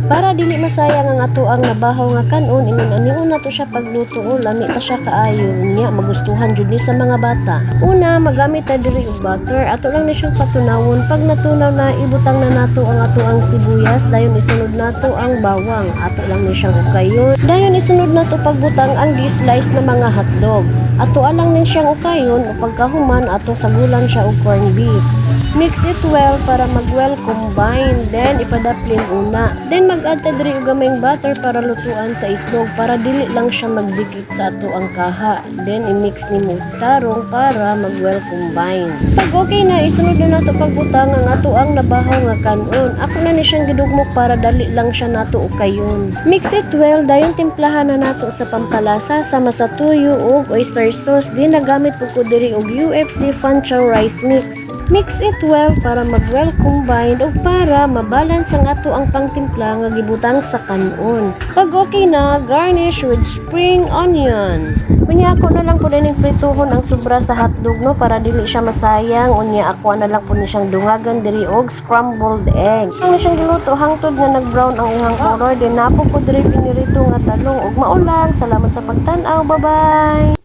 Para dili masayang ang ato ang nabahaw nga kanon, ingon aniun nato siya pagluto o lami ta siya kaayo niya magustuhan jud ni sa mga bata. Una, magamit ta diri og butter, ato lang ni siyang patunawon. Pag natunaw na, ibutang na nato ang ato ang sibuyas, dayon isunod nato ang bawang, ato lang ni siyang ukayon. Dayon isunod nato pagbutang ang di-slice na mga hotdog. Ato alang nin siyang ukayon o pagkahuman ato sagulan siya og corned beef. Mix it well para mag-well combine. Then, ipadaplin una. Then, mag-add ta diri og gamayng butter para lutuan sa itlog para dili lang siya magdikit sa ato ang kaha. Then, i-mix ni mo tarong para mag-well combine. Pag okay na, isunod na nato pagbutang ang ato ang nabahaw nga kanon. Ako na ni siyang gidugmok para dali lang siya nato ukayon. Mix it well. Dayon timplahan na nato sa pampalasa sama sa tuyo ug oyster sauce. Din nagamit ko diri og UFC Fanchow rice mix. Mix it well para mag-well combine o para mabalance ang ato ang pangtimpla nga gibutang sa kanon. Pag okay na, garnish with spring onion. Unya ako na lang po din prituhon ang sobra sa hotdog no para dili siya masayang. Unya ako na lang po ni siyang dungagan diri og scrambled egg. Ang siyang giluto hangtod nga nag-brown ang ihang color, din napo ko diri pinirito nga talong ug maulang. Salamat sa pagtan-aw. Bye-bye.